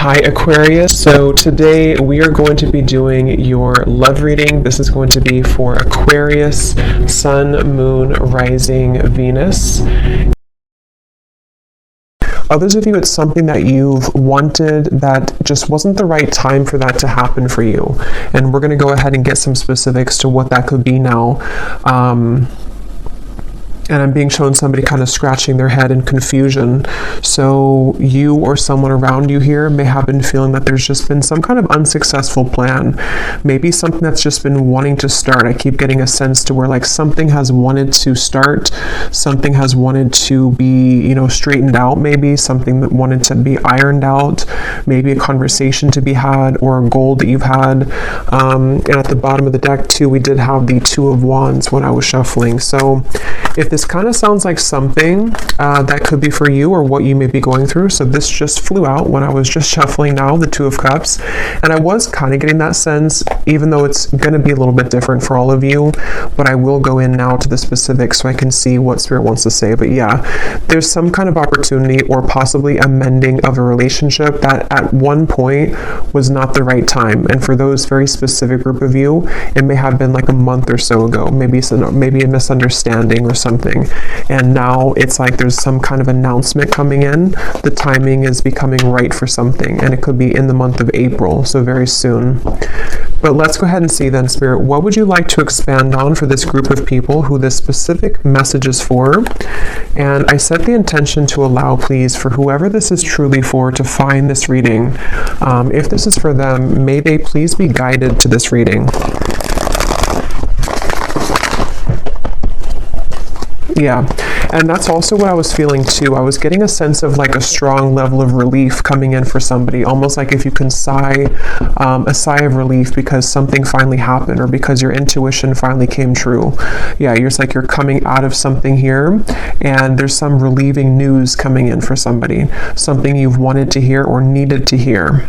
Hi Aquarius, so today we are going to be doing your love reading. This is going to be for Aquarius, Sun, Moon, Rising, Venus. Others of you, it's something that you've wanted that just wasn't the right time for that to happen for you. And we're going to go ahead and get some specifics to what that could be now. And I'm being shown somebody kind of scratching their head in confusion. So you or someone around you here may have been feeling that there's just been some kind of unsuccessful plan. Maybe something that's just been wanting to start. I keep getting a sense to where like something has wanted to start, something has wanted to be, straightened out, maybe something that wanted to be ironed out, maybe a conversation to be had or a goal that you've had. And at the bottom of the deck too, we did have the Two of Wands when I was shuffling. So if this kind of sounds like something that could be for you or what you may be going through. So this just flew out when I was just shuffling now, the Two of Cups. And I was kind of getting that sense, even though it's going to be a little bit different for all of you, but I will go in now to the specifics so I can see what Spirit wants to say. But yeah, there's some kind of opportunity or possibly a mending of a relationship that at one point was not the right time. And for those very specific group of you, it may have been like a month or so ago, maybe a misunderstanding or something. And now it's like there's some kind of announcement coming in. The timing is becoming right for something, and it could be in the month of April, so very soon. But let's go ahead and see then, Spirit, what would you like to expand on for this group of people who this specific message is for? And I set the intention to allow, please, for whoever this is truly for to find this reading. If this is for them, may they please be guided to this reading. Yeah, and that's also what I was feeling too. I was getting a sense of like a strong level of relief coming in for somebody, almost like if you can sigh a sigh of relief because something finally happened or because your intuition finally came true. Yeah, it's like you're coming out of something here and there's some relieving news coming in for somebody, something you've wanted to hear or needed to hear.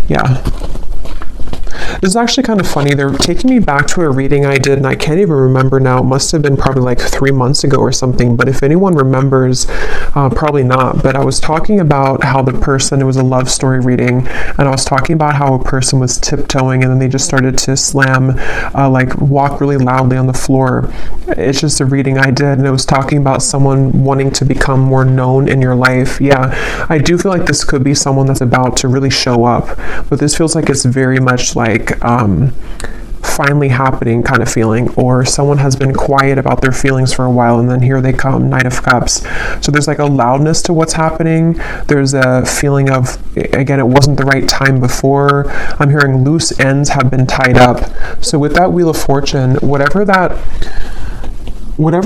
Yeah. This is actually kind of funny. They're taking me back to a reading I did, and I can't even remember now. It must have been probably like 3 months ago or something. But if anyone remembers, probably not. But I was talking about how the person, it was a love story reading, and I was talking about how a person was tiptoeing, and then they just started to slam, walk really loudly on the floor. It's just a reading I did, and it was talking about someone wanting to become more known in your life. Yeah, I do feel like this could be someone that's about to really show up, but this feels like it's very much like finally happening kind of feeling, or someone has been quiet about their feelings for a while and then here they come, Knight of Cups. So there's like a loudness to what's happening. There's a feeling of, again, it wasn't the right time before. I'm hearing loose ends have been tied up. So with that Wheel of Fortune, whatever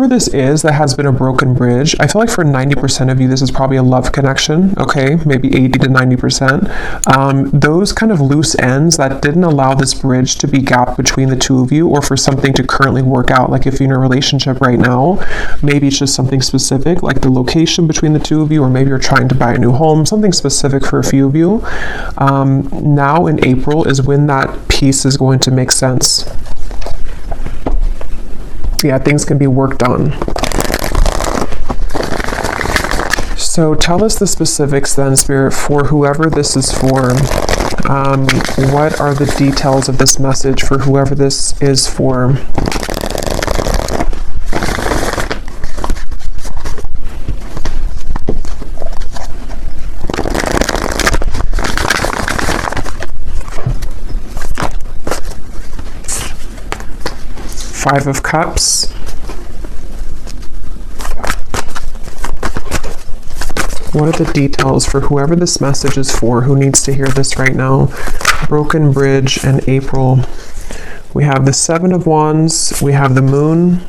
this is that has been a broken bridge, I feel like for 90% of you, this is probably a love connection, okay? Maybe 80 to 90%. Those kind of loose ends that didn't allow this bridge to be gapped between the two of you or for something to currently work out. Like if you're in a relationship right now, maybe it's just something specific, like the location between the two of you, or maybe you're trying to buy a new home, something specific for a few of you. Now in April is when that piece is going to make sense. Yeah, things can be worked on. So tell us the specifics then, Spirit, for whoever this is for. What are the details of this message for whoever this is for? Five of Cups. What are the details for whoever this message is for, who needs to hear this right now? Broken bridge and April. We have the Seven of Wands. We have the Moon.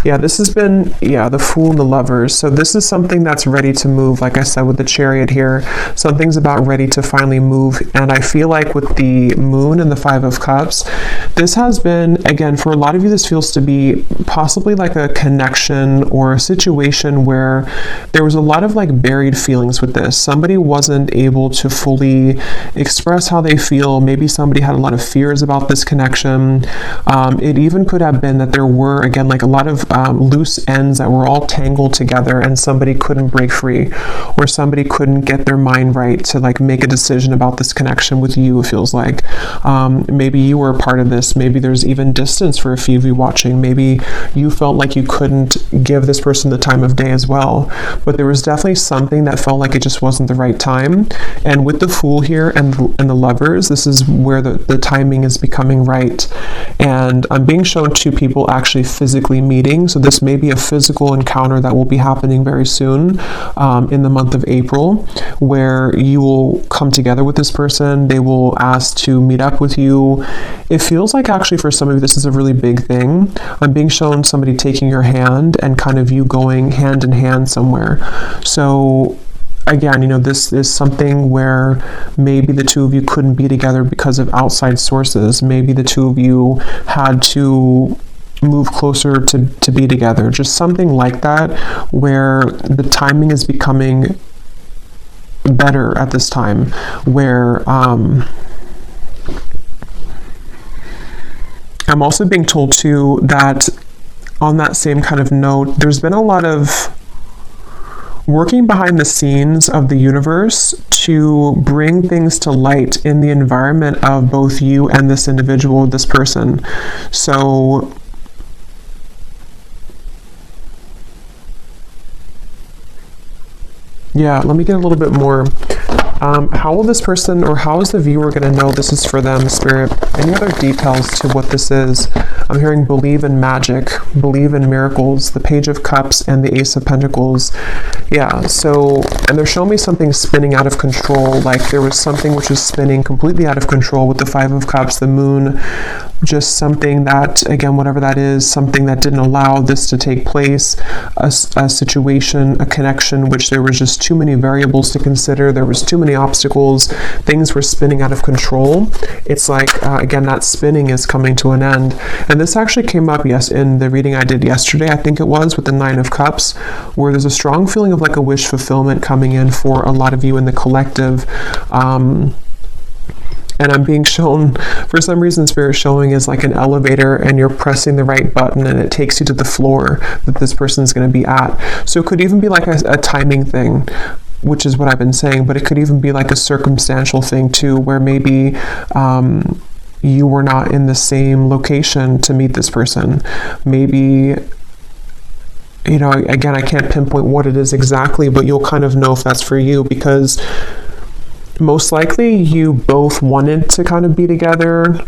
Yeah, this has been, the Fool and the Lovers. So this is something that's ready to move, like I said, with the Chariot here. Something's about ready to finally move. And I feel like with the Moon and the Five of Cups, this has been, again, for a lot of you, this feels to be possibly like a connection or a situation where there was a lot of like buried feelings with this. Somebody wasn't able to fully express how they feel. Maybe somebody had a lot of fears about this connection. It even could have been that there were, again, like a lot of loose ends that were all tangled together and somebody couldn't break free, or somebody couldn't get their mind right to like make a decision about this connection with you, it feels like. Maybe you were a part of this. Maybe there's even distance for a few of you watching. Maybe you felt like you couldn't give this person the time of day as well. But there was definitely something that felt like it just wasn't the right time. And with the Fool here and the Lovers, this is where the timing is becoming right. And I'm being shown two people actually physically meeting. So this may be a physical encounter that will be happening very soon in the month of April, where you will come together with this person. They will ask to meet up with you. It feels like actually for some of you this is a really big thing. I'm being shown somebody taking your hand and kind of you going hand in hand somewhere. So again, you know, this is something where maybe the two of you couldn't be together because of outside sources. Maybe the two of you had to move closer to be together. Just something like that, where the timing is becoming better at this time, where I'm also being told too that on that same kind of note, there's been a lot of working behind the scenes of the universe to bring things to light in the environment of both you and this individual, this person. So yeah, let me get a little bit more. How will this person, or how is the viewer going to know this is for them, Spirit? Any other details to what this is? I'm hearing believe in magic, believe in miracles, the Page of Cups, and the Ace of Pentacles. Yeah, so, and they're showing me something spinning out of control, like there was something which was spinning completely out of control with the Five of Cups, the Moon, just something that, again, whatever that is, something that didn't allow this to take place, a situation, a connection, which there was just too many variables to consider, there was too many obstacles, things were spinning out of control. It's like, again, that spinning is coming to an end. And this actually came up, yes, in the reading I did yesterday, I think it was, with the Nine of Cups, where there's a strong feeling of like a wish fulfillment coming in for a lot of you in the collective. And I'm being shown, for some reason, Spirit showing is like an elevator and you're pressing the right button and it takes you to the floor that this person is going to be at. So it could even be like a timing thing, which is what I've been saying, but it could even be like a circumstantial thing too, where maybe you were not in the same location to meet this person. Maybe, you know, again, I can't pinpoint what it is exactly, but you'll kind of know if that's for you, because most likely you both wanted to kind of be together.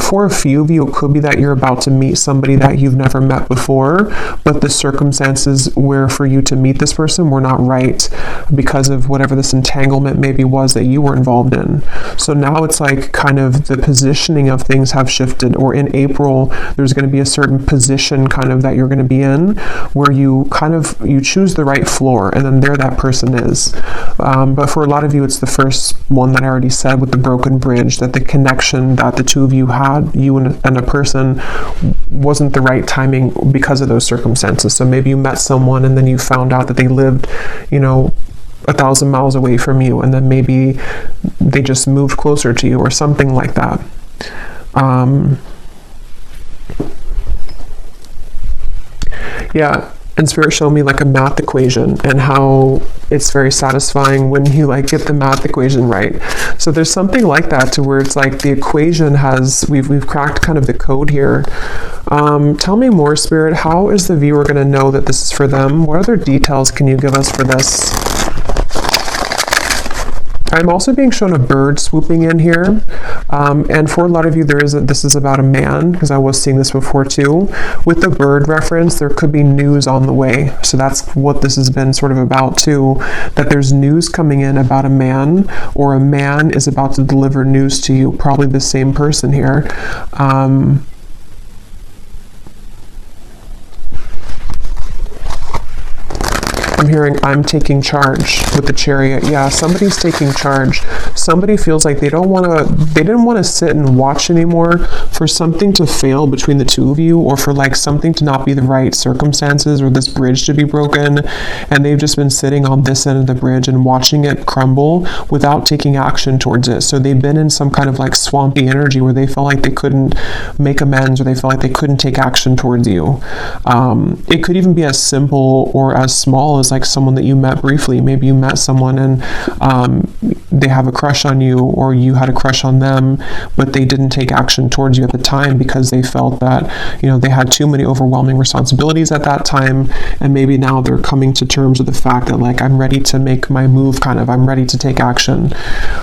For a few of you, it could be that you're about to meet somebody that you've never met before, but the circumstances where for you to meet this person were not right because of whatever this entanglement maybe was that you were involved in. So now it's like kind of the positioning of things have shifted, or in April, there's going to be a certain position kind of that you're going to be in where you kind of, you choose the right floor and then there that person is. But for a lot of you, it's the first one that I already said with the broken bridge, that the connection that the two of you had, you and a person, wasn't the right timing because of those circumstances. So maybe you met someone and then you found out that they lived, you know, 1,000 miles away from you, and then maybe they just moved closer to you or something like that. Yeah. And Spirit showed me like a math equation and how it's very satisfying when you like get the math equation right. So there's something like that to where it's like the equation has, we've cracked kind of the code here. Tell me more, Spirit. How is the viewer going to know that this is for them? What other details can you give us for this? I'm also being shown a bird swooping in here. And for a lot of you, this is about a man, because I was seeing this before too. With the bird reference, there could be news on the way. So that's what this has been sort of about too, that there's news coming in about a man, or a man is about to deliver news to you, probably the same person here. I'm hearing I'm taking charge with the Chariot. Yeah, somebody's taking charge. Somebody feels like they didn't want to sit and watch anymore for something to fail between the two of you, or for like something to not be the right circumstances, or this bridge to be broken, and they've just been sitting on this end of the bridge and watching it crumble without taking action towards it. So they've been in some kind of like swampy energy where they felt like they couldn't make amends, or they felt like they couldn't take action towards you. It could even be as simple or as small as like someone that you met briefly. Maybe you met someone and they have a crush on you, or you had a crush on them, but they didn't take action towards you at the time because they felt that, you know, they had too many overwhelming responsibilities at that time, and maybe now they're coming to terms with the fact that like, I'm ready to make my move, kind of, I'm ready to take action.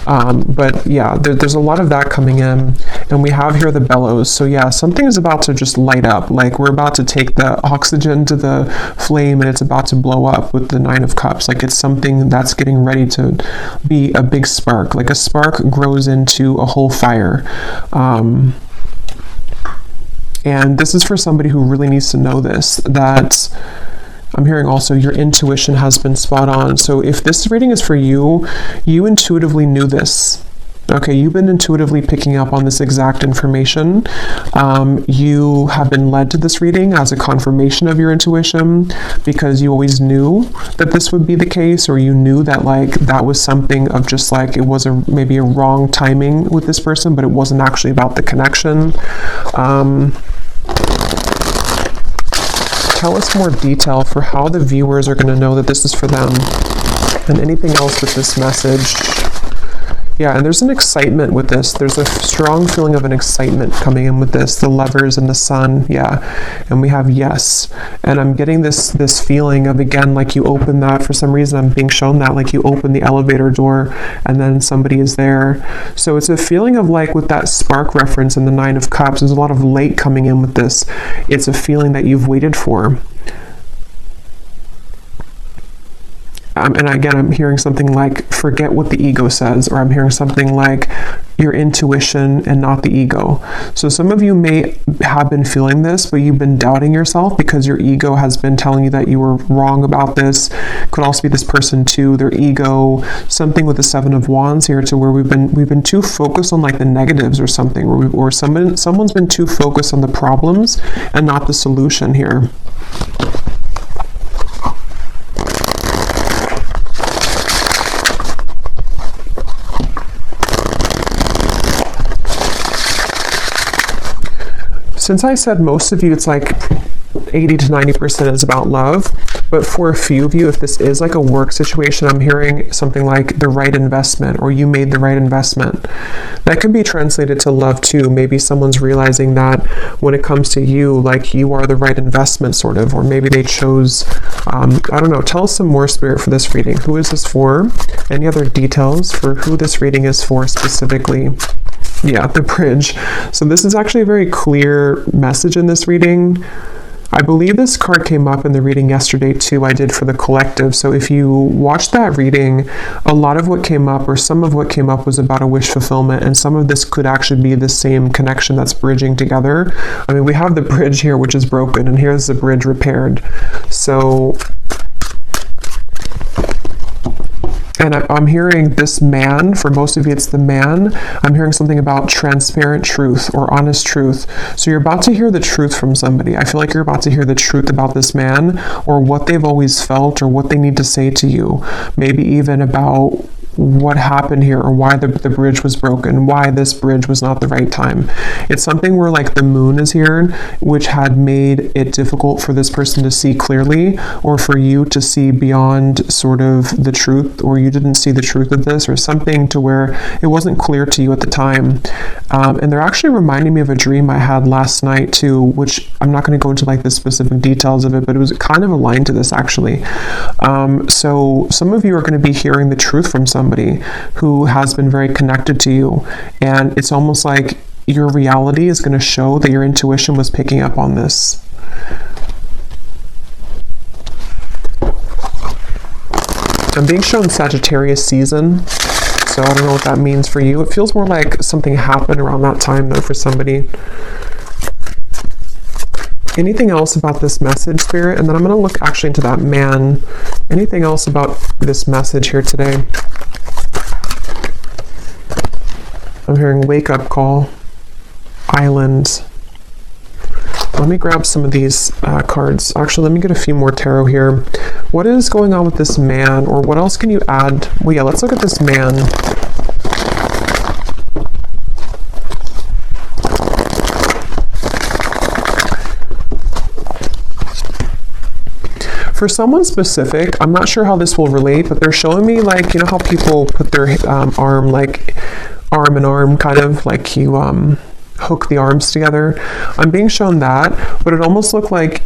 But yeah, there's a lot of that coming in, and we have here the bellows. So yeah, something is about to just light up, like we're about to take the oxygen to the flame and it's about to blow up with the Nine of Cups. Like it's something that's getting ready to be a big spark. Like a spark grows into a whole fire. And this is for somebody who really needs to know this, that I'm hearing also your intuition has been spot on. So if this reading is for you, you intuitively knew this. Okay, you've been intuitively picking up on this exact information. You have been led to this reading as a confirmation of your intuition, because you always knew that this would be the case, or you knew that like that was something of just like it was maybe a wrong timing with this person, but it wasn't actually about the connection. Tell us more detail for how the viewers are going to know that this is for them, and anything else with this message. Yeah, and there's an excitement with this. There's a strong feeling of an excitement coming in with this. The Lovers and the Sun, yeah. And we have yes. And I'm getting this feeling of, again, like you open that, for some reason I'm being shown that, like you open the elevator door and then somebody is there. So it's a feeling of like, with that spark reference in the Nine of Cups, there's a lot of light coming in with this. It's a feeling that you've waited for. And again, I'm hearing something like, forget what the ego says, or I'm hearing something like your intuition and not the ego. So some of you may have been feeling this, but you've been doubting yourself because your ego has been telling you that you were wrong about this. Could also be this person too, their ego, something with the Seven of Wands here, to where we've been too focused on like the negatives or something, or someone's been too focused on the problems and not the solution here. Since I said most of you, it's like 80 to 90% is about love, but for a few of you, if this is like a work situation, I'm hearing something like the right investment, or you made the right investment. That can be translated to love too. Maybe someone's realizing that when it comes to you, like you are the right investment, sort of, or maybe they chose, I don't know, tell us some more, Spirit, for this reading. Who is this for? Any other details for who this reading is for specifically? Yeah, the bridge. So this is actually a very clear message in this reading. I believe this card came up in the reading yesterday too, I did for the collective. So if you watched that reading, a lot of what came up, or some of what came up, was about a wish fulfillment, and some of this could actually be the same connection that's bridging together. I mean, we have the bridge here, which is broken, and here's the bridge repaired. So, and I'm hearing this man, for most of you it's the man, I'm hearing something about transparent truth or honest truth. So you're about to hear the truth from somebody. I feel like you're about to hear the truth about this man, or what they've always felt, or what they need to say to you. Maybe even about what happened here, or why the bridge was broken, why this bridge was not the right time. It's something where like the moon is here, which had made it difficult for this person to see clearly, or for you to see beyond sort of the truth, or you didn't see the truth of this, or something to where it wasn't clear to you at the time. And they're actually reminding me of a dream I had last night too, which I'm not going to go into like the specific details of it, but it was kind of aligned to this actually. So some of you are going to be hearing the truth from somebody who has been very connected to you, and it's almost like your reality is going to show that your intuition was picking up on this. I'm being shown Sagittarius season, so I don't know what that means for you. It feels more like something happened around that time though for somebody. Anything else about this message, Spirit? And then I'm going to look actually into that man Anything else about this message here today? I'm hearing wake up call, island. Let me grab some of these cards. Actually, let me get a few more tarot here. What is going on with this man, or what else can you add? Well, yeah, let's look at this man. For someone specific, I'm not sure how this will relate, but they're showing me, like, you know how people put their arm, like arm in arm, kind of like you hook the arms together. I'm being shown that, but it almost looked like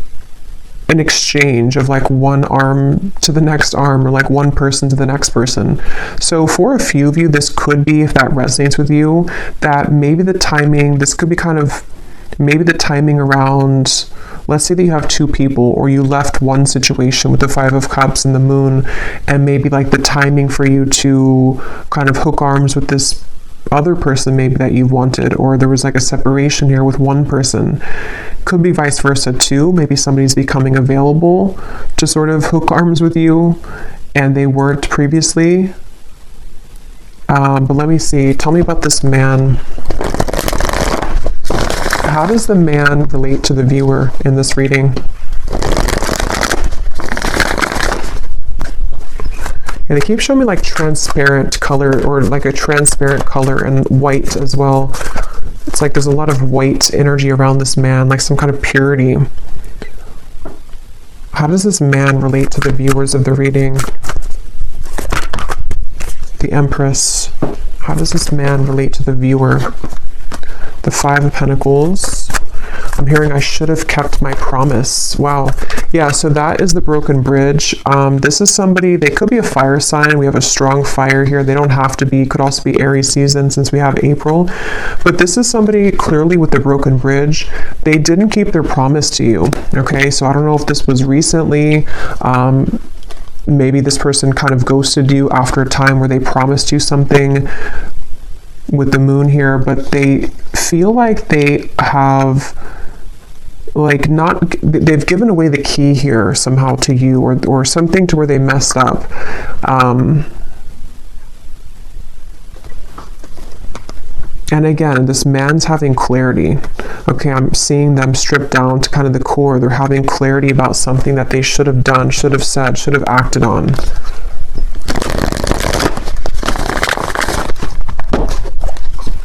an exchange of like one arm to the next arm, or like one person to the next person. So for a few of you, this could be, if that resonates with you, that maybe the timing, this could be kind of maybe the timing around, let's say that you have two people, or you left one situation with the Five of Cups and the Moon, and maybe like the timing for you to kind of hook arms with this other person maybe that you wanted, or there was like a separation here with one person. Could be vice versa too. Maybe somebody's becoming available to sort of hook arms with you and they weren't previously. But let me see. Tell me about this man. How does the man relate to the viewer in this reading? And they keep showing me like transparent color, or like a transparent color, and white as well. It's like there's a lot of white energy around this man, like some kind of purity. How does this man relate to the viewers of the reading? The Empress. How does this man relate to the viewer? The Five of Pentacles. I'm hearing I should have kept my promise. Wow. Yeah, so that is the broken bridge. This is somebody, they could be a fire sign. We have a strong fire here. They don't have to be, could also be Aries season since we have April. But this is somebody clearly with the broken bridge. They didn't keep their promise to you. Okay, so I don't know if this was recently. Maybe this person kind of ghosted you after a time where they promised you something with the Moon here, but they feel like they have they've given away the key here somehow to you, or something to where they messed up. And again, this man's having clarity. Okay, I'm seeing them stripped down to kind of the core. They're having clarity about something that they should have done, should have said, should have acted on.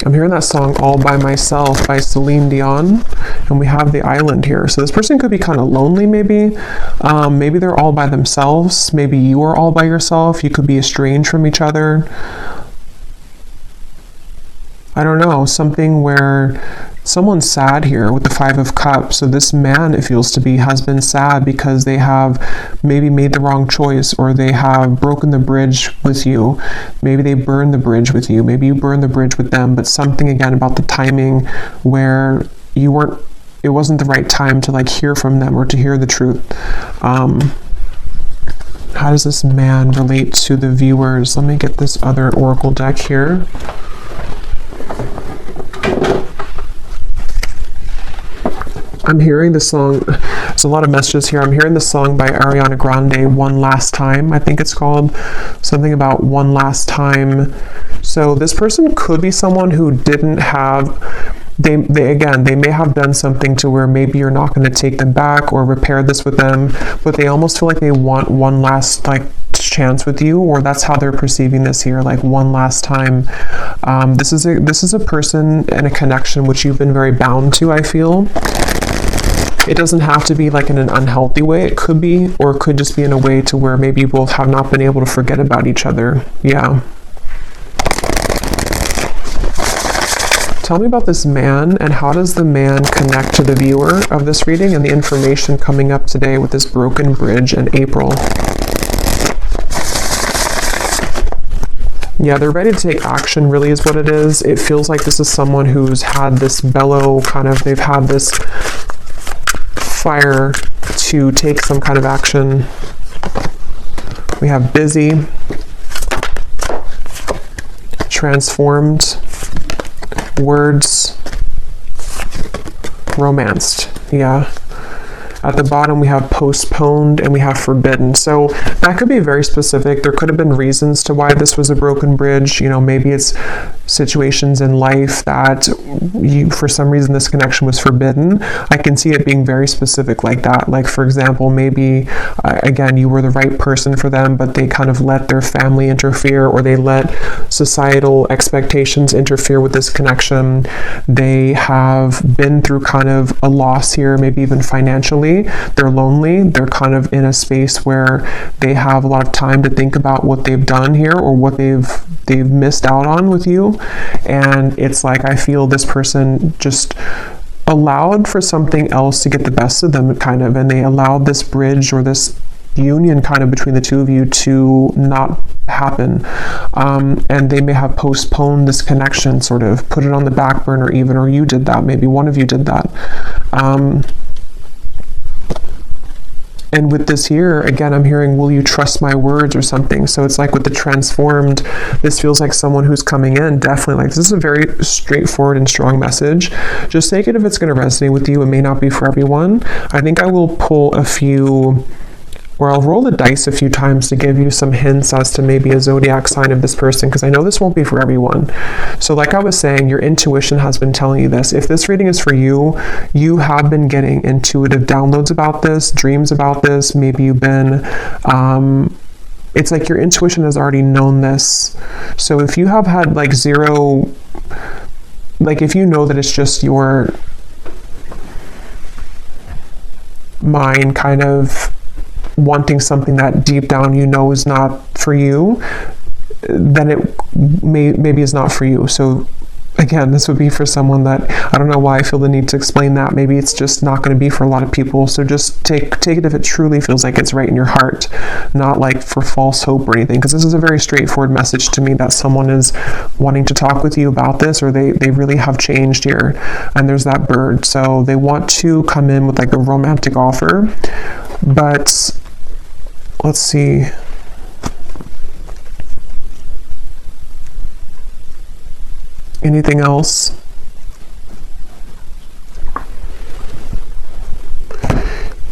I'm hearing that song All By Myself by Celine Dion, and we have the island here. So this person could be kind of lonely maybe. Maybe they're all by themselves. Maybe you are all by yourself. You could be estranged from each other. I don't know, something where someone's sad here with the Five of Cups. So this man, it feels to be, has been sad because they have maybe made the wrong choice, or they have broken the bridge with you. Maybe they burned the bridge with you. Maybe you burned the bridge with them, but something again about the timing where you weren't, it wasn't the right time to like hear from them or to hear the truth. How does this man relate to the viewers? Let me get this other oracle deck here. I'm hearing the song, there's a lot of messages here. I'm hearing the song by Ariana Grande, One Last Time, I think it's called. Something about one last time. So this person could be someone who didn't have, they may have done something to where maybe you're not going to take them back or repair this with them, but they almost feel like they want one last like chance with you, or that's how they're perceiving this here, like one last time. This is a person and a connection which you've been very bound to, I feel. It doesn't have to be like in an unhealthy way. It could be, or it could just be in a way to where maybe you both have not been able to forget about each other. Yeah. Tell me about this man, and how does the man connect to the viewer of this reading and the information coming up today with this broken bridge in April? Yeah, they're ready to take action, really is what it is. It feels like this is someone who's had this bellow kind of, they've had this fire to take some kind of action. We have busy, transformed, words, romanced. Yeah. At the bottom, we have postponed and we have forbidden. So that could be very specific. There could have been reasons to why this was a broken bridge. You know, maybe it's situations in life that for some reason this connection was forbidden. I can see it being very specific like that. Like, for example, maybe again, you were the right person for them, but they kind of let their family interfere, or they let societal expectations interfere with this connection. They have been through kind of a loss here, maybe even financially. They're lonely. They're kind of in a space where they have a lot of time to think about what they've done here, or what they've missed out on with you. And it's like, I feel this person just allowed for something else to get the best of them, kind of, and they allowed this bridge or this union kind of between the two of you to not happen. And they may have postponed this connection, sort of put it on the back burner even, or you did that, maybe one of you did that. And with this here, again, I'm hearing, will you trust my words or something? So it's like with the transformed, this feels like someone who's coming in, definitely, like, this is a very straightforward and strong message. Just take it if it's going to resonate with you. It may not be for everyone. I think I will pull a few, or I'll roll the dice a few times to give you some hints as to maybe a zodiac sign of this person, because I know this won't be for everyone. So like I was saying, your intuition has been telling you this. If this reading is for you, you have been getting intuitive downloads about this, dreams about this. Maybe you've been, it's like your intuition has already known this. So if you have had like zero, like if you know that it's just your mind kind of wanting something that deep down you know is not for you, then it maybe is not for you. So again, this would be for someone that, I don't know why I feel the need to explain that. Maybe it's just not going to be for a lot of people. So just take it if it truly feels like it's right in your heart, not like for false hope or anything, because this is a very straightforward message to me that someone is wanting to talk with you about this, or they really have changed here. And there's that bird. So they want to come in with like a romantic offer, but let's see. Anything else?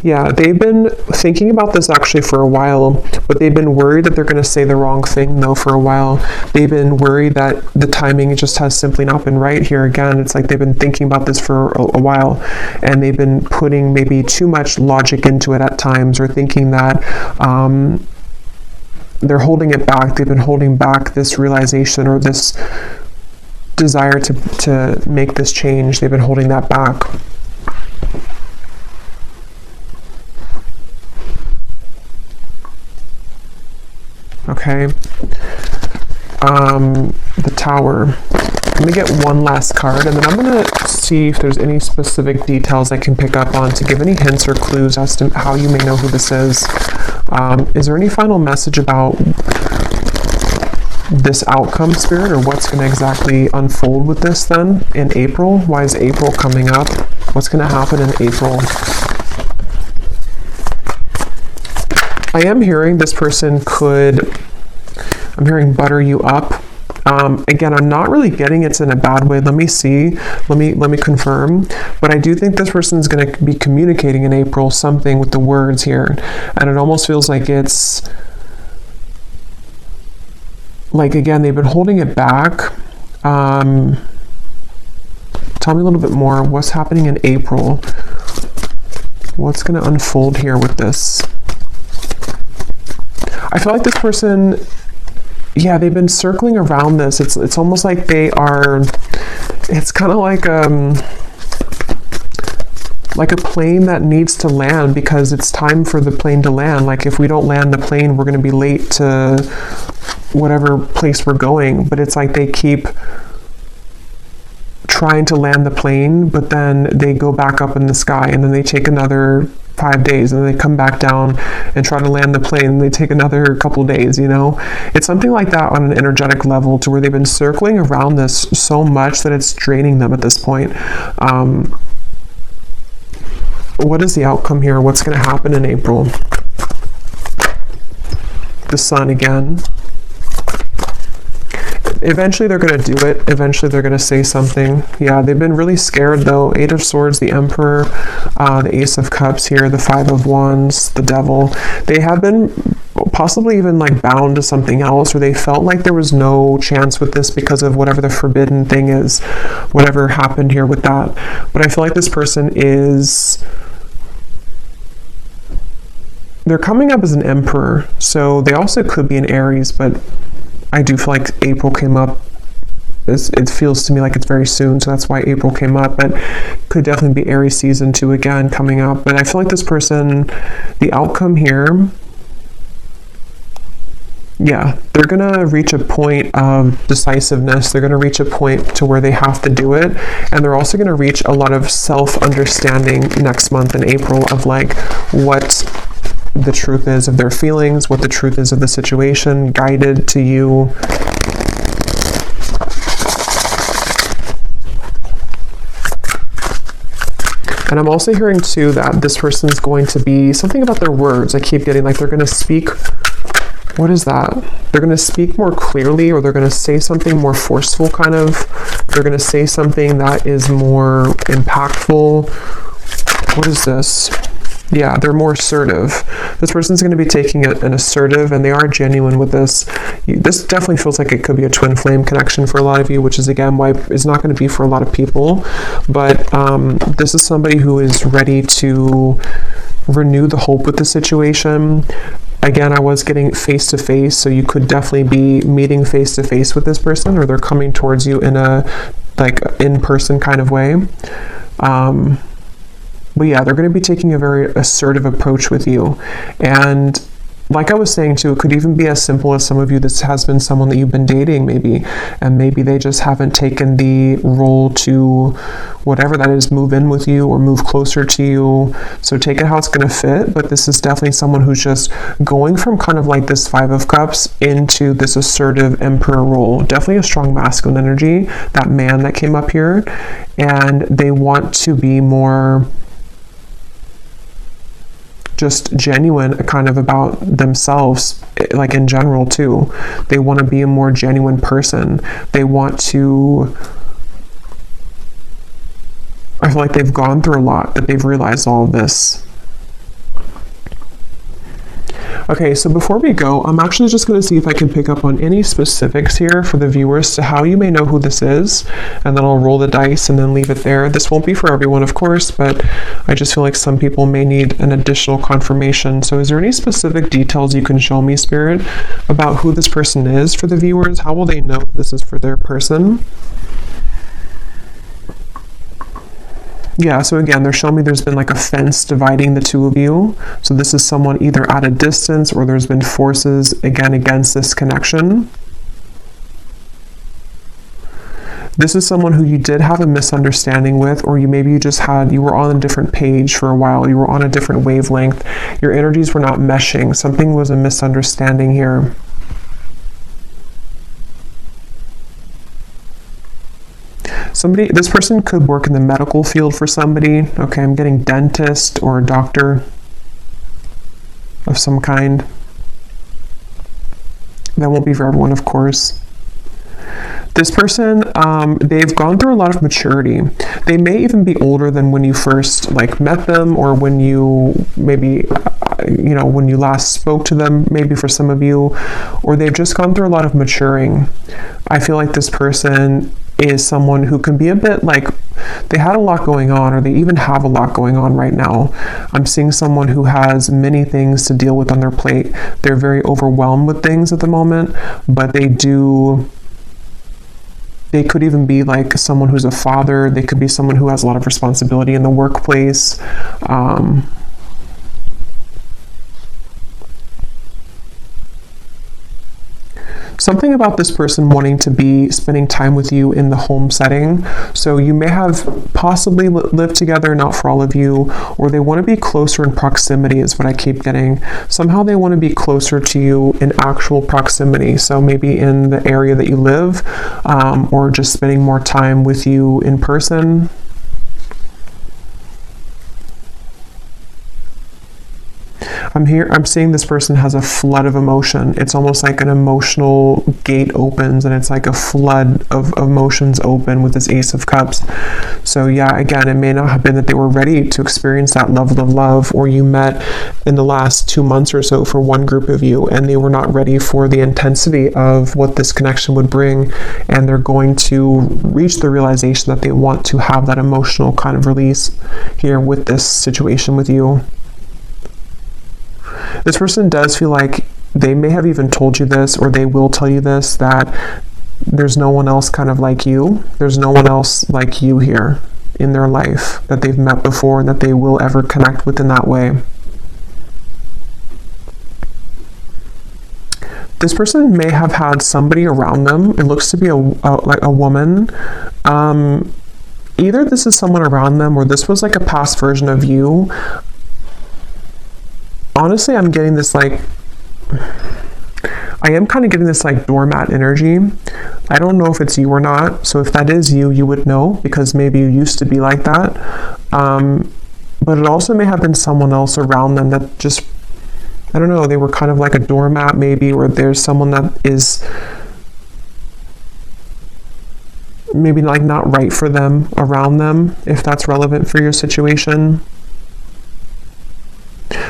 Yeah, they've been thinking about this actually for a while, but they've been worried that they're going to say the wrong thing though for a while. They've been worried that the timing just has simply not been right here. Again, it's like they've been thinking about this for a while, and they've been putting maybe too much logic into it at times, or thinking that they're holding it back. They've been holding back this realization or this desire to make this change. They've been holding that back. Okay. The Tower. Let me get one last card, and then I'm going to see if there's any specific details I can pick up on to give any hints or clues as to how you may know who this is. Is there any final message about this outcome, Spirit, or what's going to exactly unfold with this then in April? Why is April coming up? What's going to happen in April? I am hearing this person I'm hearing butter you up. Again, I'm not really getting it's in a bad way. Let me see. Let me confirm. But I do think this person is going to be communicating in April something with the words here. And it almost feels like it's like, again, they've been holding it back. Tell me a little bit more. What's happening in April? What's going to unfold here with this? I feel like this person, yeah, they've been circling around this. It's almost like they are, it's kind of like a plane that needs to land because it's time for the plane to land. Like if we don't land the plane, we're going to be late to whatever place we're going. But it's like they keep trying to land the plane, but then they go back up in the sky, and then they take another 5 days, and then they come back down and try to land the plane, and they take another couple days, you know? It's something like that on an energetic level, to where they've been circling around this so much that it's draining them at this point. What is the outcome here? What's going to happen in April? The Sun again. Eventually they're going to do it. Eventually they're going to say something. Yeah, they've been really scared though. 8 of Swords, the Emperor, the Ace of Cups here, the 5 of Wands, the Devil. They have been possibly even like bound to something else, or they felt like there was no chance with this because of whatever the forbidden thing is, whatever happened here with that. But I feel like this person is... they're coming up as an Emperor, so they also could be an Aries, but I do feel like April came up. It feels to me like it's very soon, so that's why April came up, but could definitely be Aries season 2 again coming up. But I feel like this person, the outcome here, yeah, they're going to reach a point of decisiveness. They're going to reach a point to where they have to do it. And they're also going to reach a lot of self-understanding next month in April of like what the truth is of their feelings, what the truth is of the situation, guided to you. And I'm also hearing too that this person's going to be something about their words. I keep getting like they're going to speak. What is that? They're going to speak more clearly, or they're going to say something more forceful, kind of. They're going to say something that is more impactful. What is this? Yeah, they're more assertive. This person's going to be taking an assertive, and they are genuine with this. This definitely feels like it could be a twin flame connection for a lot of you, which is again why it's not going to be for a lot of people. But this is somebody who is ready to renew the hope with the situation. Again, I was getting face-to-face, so you could definitely be meeting face-to-face with this person, or they're coming towards you in a like in-person kind of way. But yeah, they're going to be taking a very assertive approach with you. And like I was saying too, it could even be as simple as some of you, this has been someone that you've been dating maybe, and maybe they just haven't taken the role to, whatever that is, move in with you or move closer to you. So take it how it's going to fit, but this is definitely someone who's just going from kind of like this 5 of Cups into this assertive Emperor role. Definitely a strong masculine energy, that man that came up here, and they want to be more just genuine kind of about themselves, like in general too. They want to be a more genuine person. They want to, I feel like they've gone through a lot, that they've realized all of this. Okay, so before we go, I'm actually just going to see if I can pick up on any specifics here for the viewers to how you may know who this is, and then I'll roll the dice and then leave it there. This won't be for everyone, of course, but I just feel like some people may need an additional confirmation. So is there any specific details you can show me, Spirit, about who this person is for the viewers? How will they know this is for their person? Yeah, so again, they're showing me there's been like a fence dividing the two of you. So this is someone either at a distance, or there's been forces, again, against this connection. This is someone who you did have a misunderstanding with, or you were on a different page for a while. You were on a different wavelength. Your energies were not meshing. Something was a misunderstanding here. This person could work in the medical field for somebody. Okay, I'm getting dentist or a doctor of some kind. That won't be for everyone, of course. This person, they've gone through a lot of maturity. They may even be older than when you first met them, or when you maybe, when you last spoke to them, maybe for some of you, or they've just gone through a lot of maturing. I feel like this person is someone who can be a bit like, they had a lot going on, or they even have a lot going on right now. I'm seeing someone who has many things to deal with on their plate. They're very overwhelmed with things at the moment, but they could even be like someone who's a father. They could be someone who has a lot of responsibility in the workplace. Something about this person wanting to be spending time with you in the home setting. So you may have possibly lived together, not for all of you, or they want to be closer in proximity is what I keep getting. Somehow they want to be closer to you in actual proximity. So maybe in the area that you live, or just spending more time with you in person. I'm seeing this person has a flood of emotion. It's almost like an emotional gate opens, and it's like a flood of emotions open with this Ace of Cups. So yeah, again, it may not have been that they were ready to experience that level of love, or you met in the last 2 months or so for one group of you, and they were not ready for the intensity of what this connection would bring, and they're going to reach the realization that they want to have that emotional kind of release here with this situation with you. This person does feel like they may have even told you this, or they will tell you this, that there's no one else kind of like you. There's no one else like you here in their life that they've met before and that they will ever connect with in that way. This person may have had somebody around them. It looks to be like a woman. Either this is someone around them, or this was like a past version of you. Honestly, I'm getting this like, I am kind of getting this like doormat energy. I don't know if it's you or not. So if that is you, you would know, because maybe you used to be like that. But it also may have been someone else around them that just, I don't know, they were kind of like a doormat maybe, or there's someone that is maybe like not right for them around them, if that's relevant for your situation.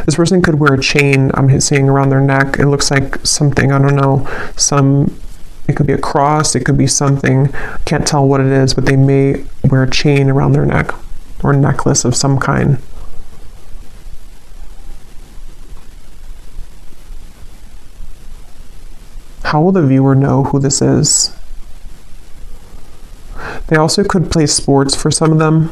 This person could wear a chain, I'm seeing, around their neck. It looks like something, I don't know, it could be a cross, it could be something, can't tell what it is, but they may wear a chain around their neck, or a necklace of some kind. How will the viewer know who this is? They also could play sports for some of them.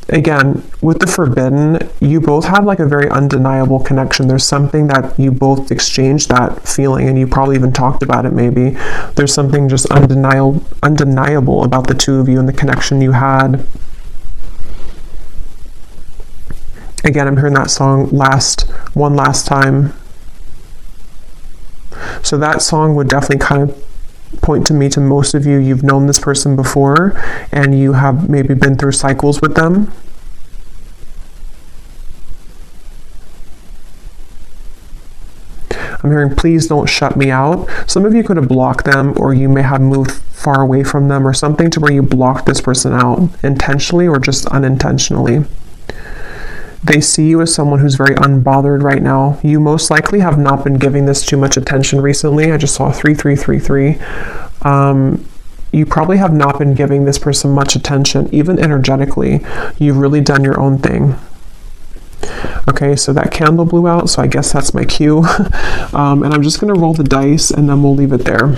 Again, with the Forbidden, you both have like a very undeniable connection. There's something that you both exchanged that feeling, and you probably even talked about it maybe. There's something just undeniable about the two of you and the connection you had. Again, I'm hearing that song, One Last Time. So that song would definitely kind of point to me to most of you. You've known this person before, and you have maybe been through cycles with them. I'm hearing, please don't shut me out. Some of you could have blocked them, or you may have moved far away from them, or something to where you blocked this person out intentionally or just unintentionally. They see you as someone who's very unbothered right now. You most likely have not been giving this too much attention recently. I just saw 3333. You probably have not been giving this person much attention, even energetically. You've really done your own thing. Okay, so that candle blew out, so I guess that's my cue. And I'm just going to roll the dice, and then we'll leave it there.